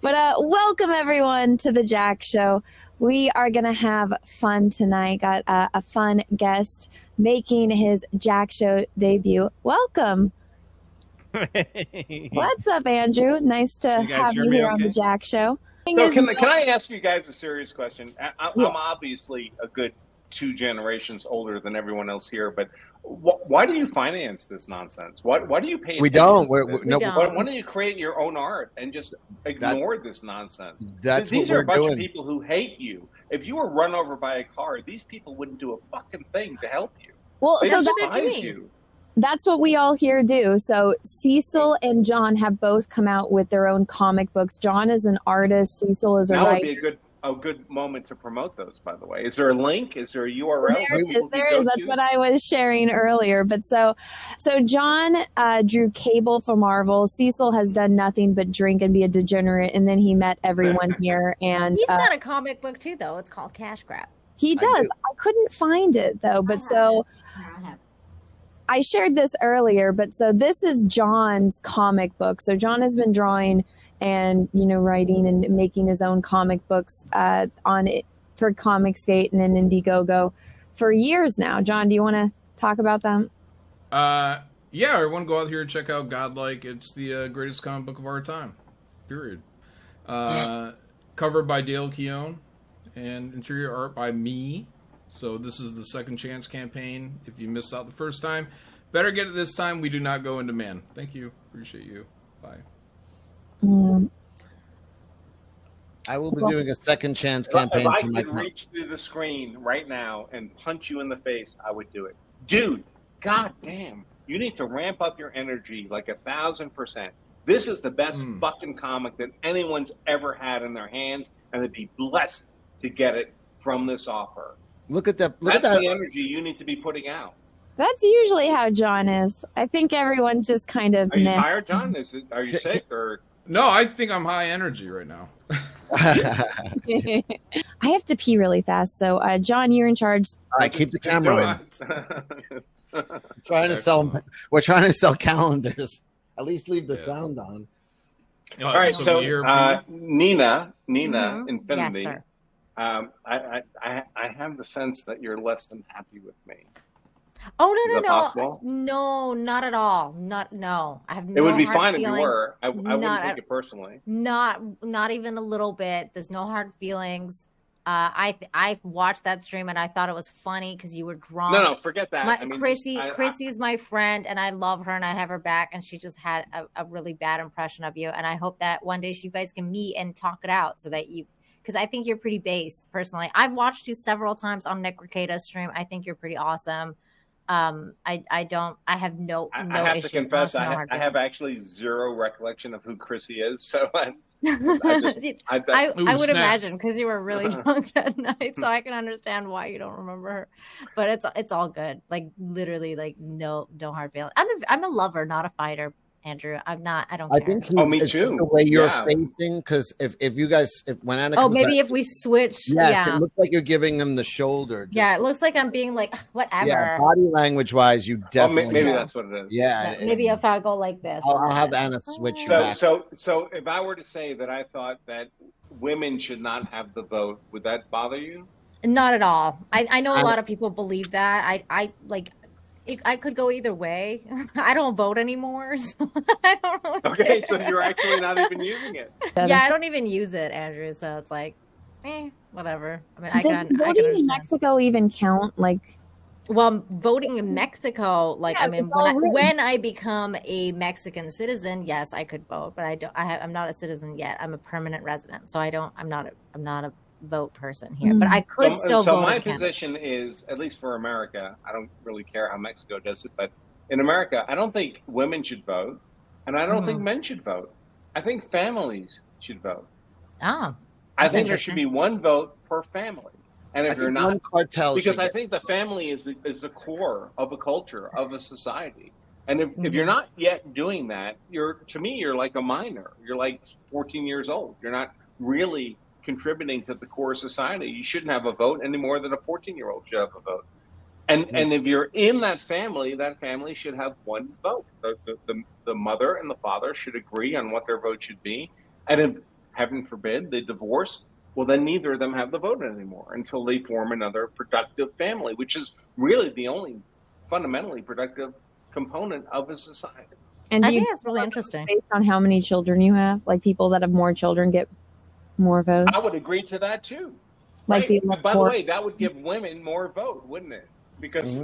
But welcome everyone to the Jack Show. We are going to have fun tonight. Got a fun guest making his Jack Show debut. Welcome. Hey. What's up, Andrew? Nice to have you here on the Jack Show. So can I ask you guys a serious question? I'm obviously a good 2 generations older than everyone else here, but why do you finance this nonsense? Why do you pay? We don't. Why don't you create your own art and just ignore this nonsense? These are a bunch of people who hate you. If you were run over by a car, these people wouldn't do a fucking thing to help you. Well, they so despise you. That's what we all here do. So Cecil and John have both come out with their own comic books. John is an artist. Cecil is a writer. That would be a good moment to promote those, by the way. Is there a link? Is there a URL? There is. That's what I was sharing earlier. But so John drew Cable for Marvel. Cecil has done nothing but drink and be a degenerate, and then he met everyone here. And he's got a comic book too, though. It's called Cash Grab. He does. I couldn't find it though. But I shared this earlier. But so this is John's comic book. So John has been drawing and writing and making his own comic books on it for Comicsgate and in Indiegogo for years now. John, do you want to talk about them? Yeah, everyone go out here and check out Godlike. It's the greatest comic book of our time. Period. Covered by Dale Keown and interior art by me. So this is the second chance campaign. If you missed out the first time, better get it this time. We do not go into man. Thank you. Appreciate you. Bye. I will be doing a second chance campaign. If I could reach through the screen right now and punch you in the face, I would do it. Dude, goddamn, you need to ramp up your energy like 1,000%. This is the best fucking comic that anyone's ever had in their hands, and they'd be blessed to get it from this offer. Look at that. That's the energy you need to be putting out. That's usually how John is. I think everyone just kind of... Are you tired, John? Are you sick or... No, I think I'm high energy right now. I have to pee really fast, so John, you're in charge. All right, keep the camera on. We're trying to sell calendars. At least leave the sound on. All right, so Nina Infinity. Yes, sir. I have the sense that you're less than happy with me. Oh no, possible? No, not at all. No. I have no. It would be hard fine feelings. if you were. I wouldn't take it personally. Not even a little bit. There's no hard feelings. I watched that stream and I thought it was funny because you were drunk. No, forget that. Chrissy's my friend and I love her and I have her back, and she just had a really bad impression of you. And I hope that one day you guys can meet and talk it out so that because I think you're pretty based personally. I've watched you several times on Nick Ricada's stream. I think you're pretty awesome. I have no I have issue. to confess, I have actually zero recollection of who Chrissy is. So I would imagine because you were really drunk that night, so I can understand why you don't remember her. But it's all good. Like literally, like no hard feelings. I'm a lover, not a fighter. Andrew, I'm not. I don't care. I think me too. The way you're facing, because if you guys, when Anna maybe if we switch, it looks like you're giving them the shoulder. Yeah, it looks like I'm being like whatever. Yeah, body language wise, you definitely. Maybe that's what it is. Yeah, maybe if I go like this, I'll have Anna switch. Back. So if I were to say that I thought that women should not have the vote, would that bother you? Not at all. I know a lot of people believe that. I could go either way. I don't vote anymore, so I don't really Okay, care. so you're actually not even using it. Yeah, I don't even use it, Andrew. So it's like, whatever. I mean, Does voting in Mexico even count? Well, voting in Mexico, when I become a Mexican citizen, yes, I could vote, but I don't. I'm not a citizen yet. I'm a permanent resident, so I'm not a vote person here, but I could still vote. So my position is, at least for America, I don't really care how Mexico does it, but in America, I don't think women should vote, and I don't think men should vote. I think families should vote. I think there should be one vote per family, and if you're not, because I think the family is the core of a culture, of a society. And if you're not yet doing that, to me you're like a minor. You're like 14 years old. You're not really contributing to the core society. You shouldn't have a vote any more than a 14-year-old should have a vote. And if you're in that family should have one vote. The mother and the father should agree on what their vote should be. And if heaven forbid, they divorce, well, then neither of them have the vote anymore until they form another productive family, which is really the only fundamentally productive component of a society. And I think that's really interesting. Based on how many children you have, like people that have more children get more votes. I would agree to that too. Like right? By the way, that would give women more vote, wouldn't it? Because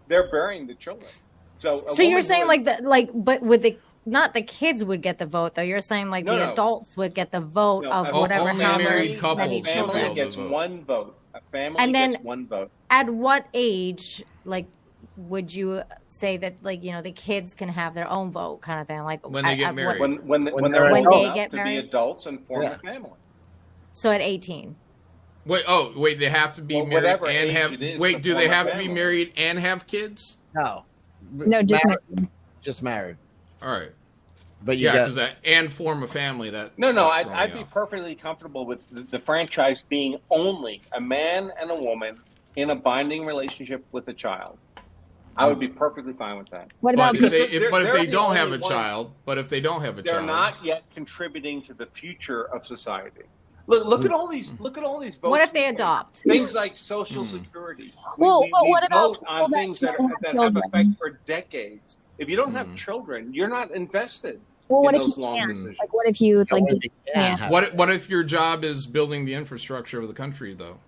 they're bearing the children. So you're saying but with the not the kids would get the vote though. You're saying like the adults would get the vote of whatever married couple many children. Family gets one vote. A family gets one vote. At what age, like, would you say that, like, you know, the kids can have their own vote, kind of thing, like when they get married, when they're old enough to be adults and form a family. So at 18. Wait, they have to be married and have. Wait, do they have to be married and have kids? No, just married. All right. But because and form a family. I'd be perfectly comfortable with the franchise being only a man and a woman in a binding relationship with a child. I would be perfecally fine with that. What about if they don't have a child? But if they don't have a child, they're not yet contributing to the future of society. Look at all these votes. What if they adopt things like Social Security? Well, we what about vote on things that have effect for decades? If you don't have children, you're not invested. Well, what in if those you long can't? decisions. Like, what if you can't? What if your job is building the infrastructure of the country, though?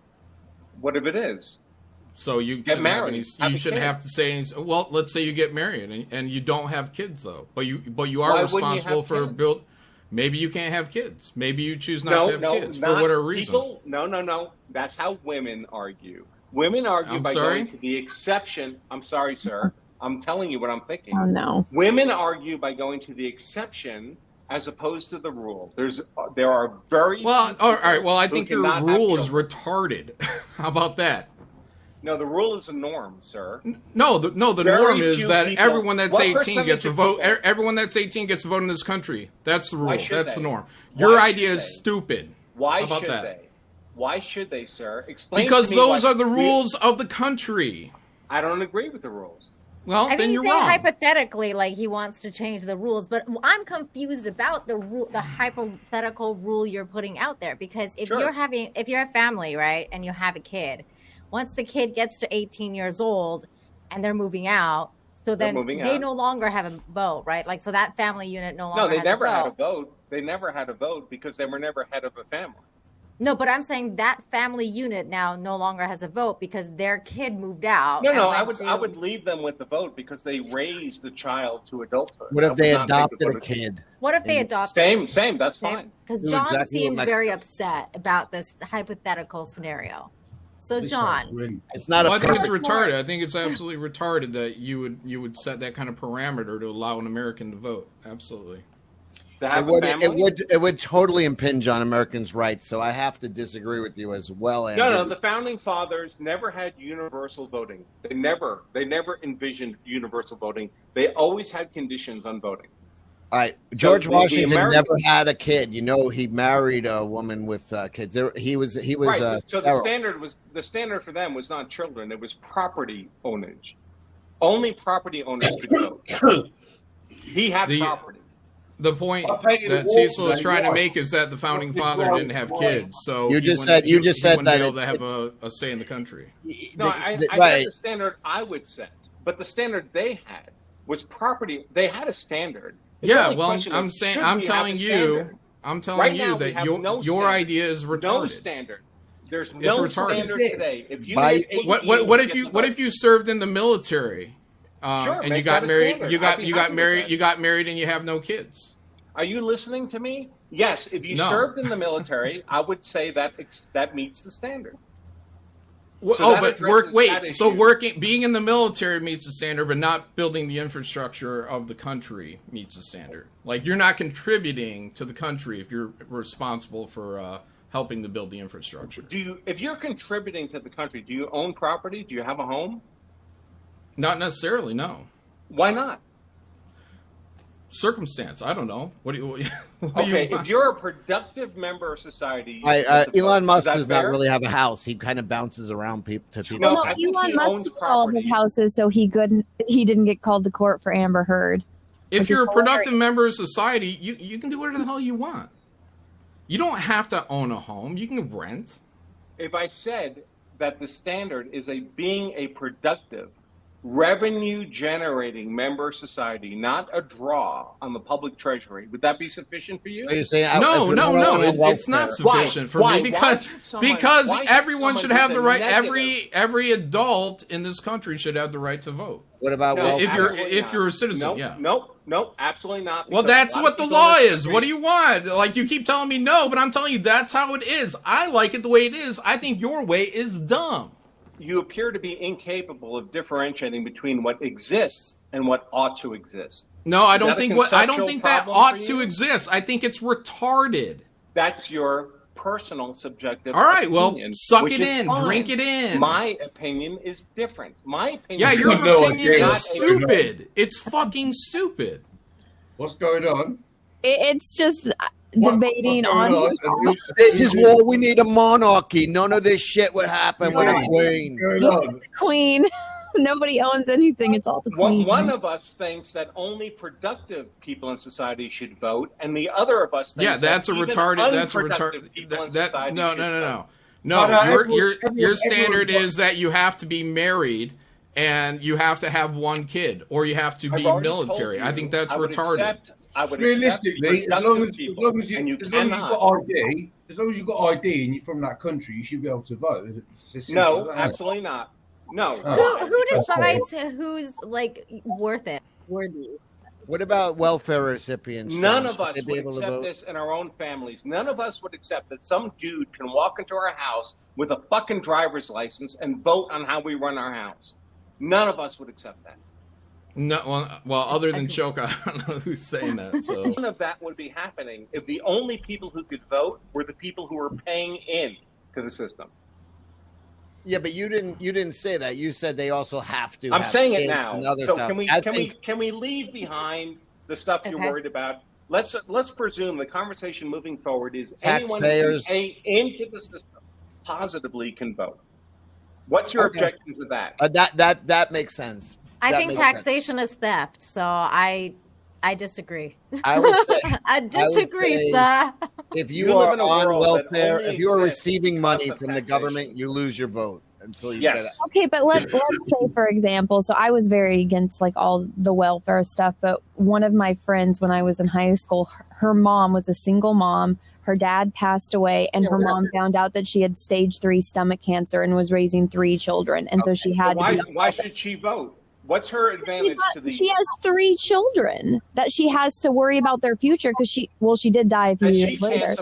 What if it is? So you get married. You shouldn't have to say anything. Well, let's say you get married and you don't have kids, though. But you are responsible for build. Maybe you can't have kids. Maybe you choose not to have kids for whatever reason. No. That's how women argue. Women argue by going to the exception. I'm sorry, sir. I'm telling you what I'm thinking. Oh, no. Women argue by going to the exception as opposed to the rule. There are very all right. Well, I think your rule is retarded. How about that? No, the rule is a norm, sir. No, the norm is that everyone that's 18 gets a vote. Everyone that's 18 gets a vote in this country. That's the rule. That's the norm. Your idea is stupid. Why should they? Why should they, sir? Explain. Because those are the rules of the country. I don't agree with the rules. Well, I then think you're he's saying wrong. hypothetically, like he wants to change the rules, but I'm confused about the hypothetical rule you're putting out there. Because if you're a family, right, and you have a kid, once the kid gets to 18 years old and they're moving out, so then they no longer have a vote, right? Like, so that family unit no longer. No, they never had a vote. They never had a vote because they were never head of a family. No, but I'm saying that family unit now no longer has a vote because their kid moved out. No, I would leave them with the vote because they raised a child to adulthood. What if they adopted a kid? What if they adopted? Same. That's fine. Because John seemed very upset about this hypothetical scenario. So, John, it's not. I think it's retarded. I think it's absolutely retarded that you would set that kind of parameter to allow an American to vote. Absolutely. It would totally impinge on Americans' rights. So I have to disagree with you as well. Andrew. No. The founding fathers never had universal voting. They never envisioned universal voting. They always had conditions on voting. All right, George Washington never had a kid. You know, he married a woman with kids. He was right. So the standard for them was not children; it was property ownage. Only property owners could vote. He had property. The point that Cecil is trying to make is that the founding father didn't have kids, so you just said be that able to have a say in the country. No, I said the standard I would set, but the standard they had was property. They had a standard. I'm telling you that your idea is retarded. No standard. There's no standard today. If you what if you served in the military? And you got married. You got married, and you have no kids. Are you listening to me? Yes. If you served in the military, I would say that meets the standard. Being in the military meets the standard, but not building the infrastructure of the country meets the standard. Like, you're not contributing to the country if you're responsible for helping to build the infrastructure. If you're contributing to the country, do you own property? Do you have a home? Not necessarily, no. Why not? Circumstance. I don't know. What do you if you're a productive member of society, Elon Musk does not really have a house. He kind of bounces around to people. No, Elon Musk sold all of his houses, so he didn't get called to court for Amber Heard. If you're a productive member of society, you can do whatever the hell you want. You don't have to own a home. You can rent. If I said that the standard is being a productive, revenue-generating member society, not a draw on the public treasury, would that be sufficient for you? Are you saying No, it's not sufficient for me because everyone should have the right. Every adult in this country should have the right to vote. What about if you're a citizen? Nope, absolutely not. Well, that's what the law is. What do you want? Like, you keep telling me no, but I'm telling you that's how it is. I like it the way it is. I think your way is dumb. You appear to be incapable of differentiating between what exists and what ought to exist. No, I don't think that ought to exist. I think it's retarded. That's your personal subjective All right, opinion, well, suck it in, drink it in. My opinion is different. My opinion Yeah, your opinion is stupid. It's fucking stupid. What's going on? It's just debating on. This is what we need, a monarchy. None of this shit would happen with a queen. Just the queen. Nobody owns anything. It's all the queen. One of us thinks that only productive people in society should vote, and the other of us thinks that's a retarded. That's a retarded. No. Your standard is that you have to be married and you have to have one kid, or you have to be military. I think that's retarded. Realistically, as long as you've got ID, and you're from that country, you should be able to vote. No, absolutely not. No. Who decides who's like worthy? What about welfare recipients? None of us would accept this in our own families. None of us would accept that some dude can walk into our house with a fucking driver's license and vote on how we run our house. None of us would accept that. No, well, other than Choke, I don't know who's saying that. So none of that would be happening if the only people who could vote were the people who were paying in to the system. Yeah, but you didn't say that. You said they also have to. I'm saying it now. So can we leave behind the stuff you're worried about? Let's presume the conversation moving forward is anyone who can pay into the system positively can vote. What's your objection to that? That makes sense. I think taxation is theft, so I disagree. I would say I disagree, sir. If you are on welfare, if you are receiving money from the government, you lose your vote until you get it. Okay, but let's say, for example, so I was very against like all the welfare stuff, but one of my friends when I was in high school, her mom was a single mom. Her dad passed away, and her mom found out that she had stage 3 stomach cancer and was raising 3 children, and so she had. Why should she vote? What's her advantage to the? She has 3 children that she has to worry about their future because she did die a few years later.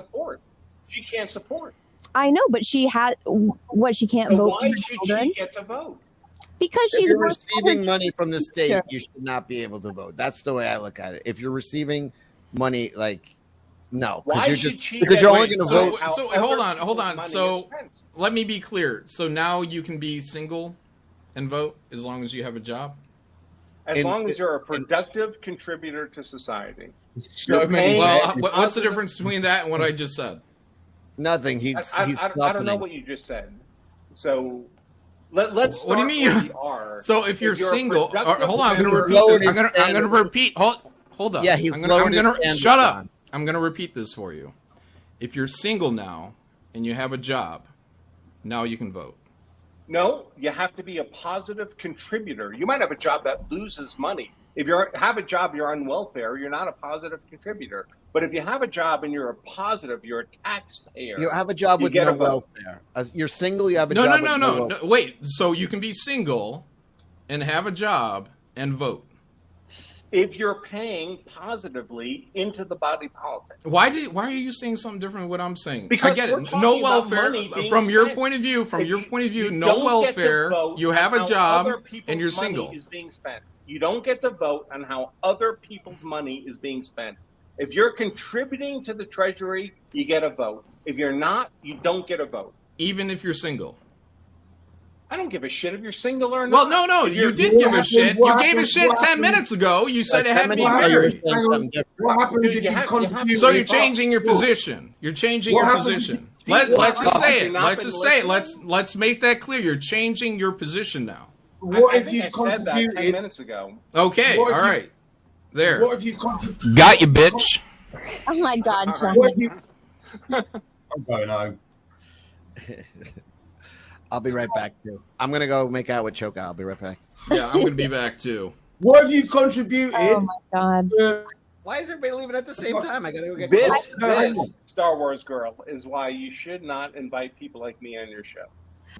She can't support. I know, but she had she can't vote. Why should she get to vote? Because if you're receiving money from the state, you should not be able to vote. That's the way I look at it. If you're receiving money, like no, because you're only going to vote. So hold on. So let me be clear. So now you can be single and vote as long as you have a job? As long as you're a productive contributor to society. What's the difference between that and what I just said? Nothing. I don't know what you just said. So let's start. What do you mean? So if you're single, hold on. I'm going to repeat. Hold on. Yeah, shut up. I'm going to repeat this for you. If you're single now and you have a job, now you can vote. No, you have to be a positive contributor. You might have a job that loses money. If you have a job, you're on welfare, you're not a positive contributor. But if you have a job and you're a positive, you're a taxpayer. You have a job with no welfare. You're single, you have a job with no welfare. Wait, so you can be single and have a job and vote? If you're paying positively into the body politic. Why are you saying something different than what I'm saying? Because I get it. No welfare. From your point of view, no welfare. You have a job and you're single. Is being spent. You don't get to vote on how other people's money is being spent. If you're contributing to the treasury, you get a vote. If you're not, you don't get a vote. Even if you're single. I don't give a shit if you're single or not. Well, no, you did give a shit. You gave a shit 10 minutes ago. You said it had to be married. What happened if you contribute? So you're changing your position. You're changing your position. Let's just say it. Let's just say it. Let's make that clear. You're changing your position now. What if you said that 10 minutes ago? Okay, all right. There. What if you contribute? Got you, bitch. Oh my God, John. I'm going home. I'll be right back too. I'm gonna go make out with Choka. I'll be right back. Yeah, I'm gonna be back too. What have you contributed? Oh my god! Why is everybody leaving at the same time? I gotta go get this Star Wars girl is why you should not invite people like me on your show.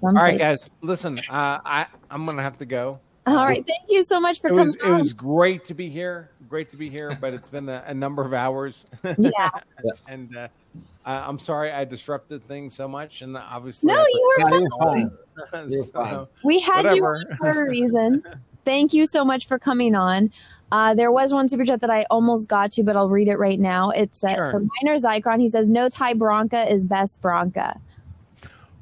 All right, guys, listen. I'm gonna have to go. All right, thank you so much for coming. It was great to be here. Great to be here, but it's been a number of hours. Yeah. And I'm sorry I disrupted things so much, and obviously no, you were fine. You're fine. We had you on for a reason. Thank you so much for coming on. There was one super chat that I almost got to, but I'll read it right now. It's from Minor Zycron. He says, "No tie Branca is best Branca."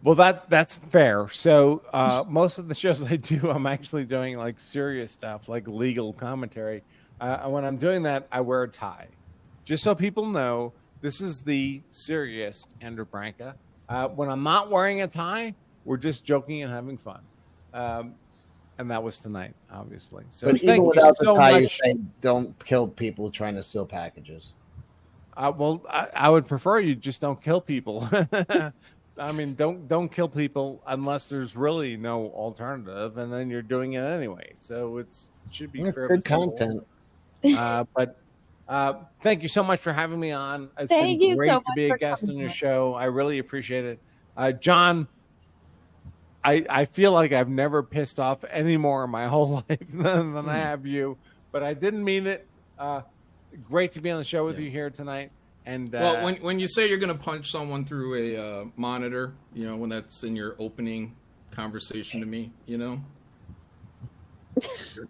Well, that's fair. So most of the shows I do, I'm actually doing like serious stuff, like legal commentary. When I'm doing that, I wear a tie, just so people know this is the serious Andrew Branca. When I'm not wearing a tie, we're just joking and having fun. And that was tonight, obviously. So but even without the tie, you say don't kill people trying to steal packages. Well, I would prefer you just don't kill people. I mean, don't kill people unless there's really no alternative, and then you're doing it anyway. So it should be good content. But thank you so much for having me on. It's been great to be a guest on your show. I really appreciate it. John, I feel like I've never pissed off any more in my whole life than I have you, but I didn't mean it. Great to be on the show with you here tonight. And well, when you say you're going to punch someone through a monitor, when that's in your opening conversation to me, Is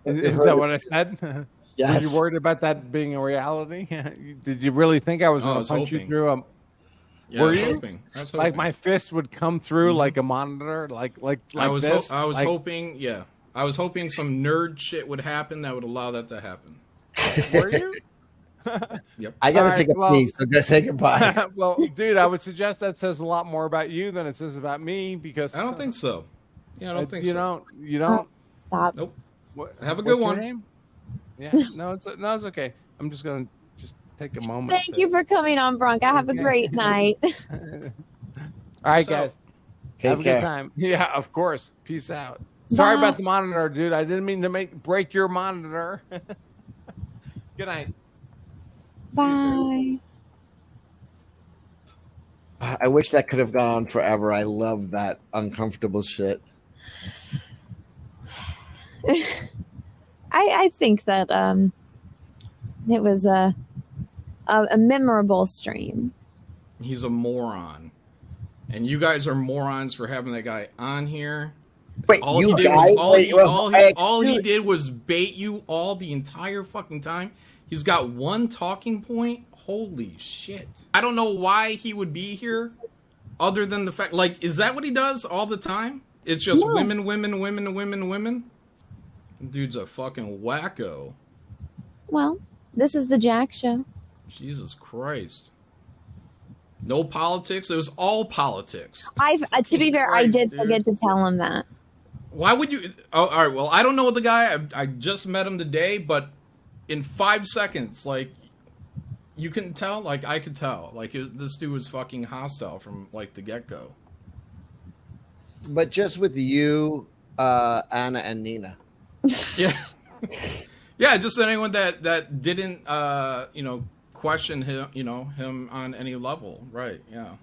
that what I said? Yes. Were you worried about that being a reality? Did you really think I was going to punch you through a... Yeah, were I was you? hoping. Like my fist would come through like a monitor, like I was this? I was hoping, yeah. I was hoping some nerd shit would happen that would allow that to happen. Were you? Yep. I got to take a pee, so go say goodbye. Well, dude, I would suggest that says a lot more about you than it says about me because I don't think so. Yeah, I don't think so. You don't. Stop. Nope. Have a good one. Your name? Yeah. No, it's okay. I'm just gonna take a moment. Thank you for coming on, Branca. Have a great night. All right, guys. Have a good time. Yeah, of course. Peace out. Sorry about the monitor, dude. I didn't mean to break your monitor. Good night. Bye. I wish that could have gone on forever. I love that uncomfortable shit. I think that it was a memorable stream. He's a moron, and you guys are morons for having that guy on here. Wait, all he did was bait you all the entire fucking time. He's got one talking point. Holy shit! I don't know why he would be here, other than the fact, is that what he does all the time? It's just women. Dude's a fucking wacko. Well, this is the Jack Show. Jesus Christ. No politics. It was all politics. To be fair, I did forget to tell him that. Why would you? Oh, all right. Well, I don't know the guy. I just met him today, but in 5 seconds, you can tell. I could tell. This dude was fucking hostile from the get-go. But just with you, Anna, and Nina. Yeah. Yeah, just anyone that didn't question him, him on any level. Right, yeah.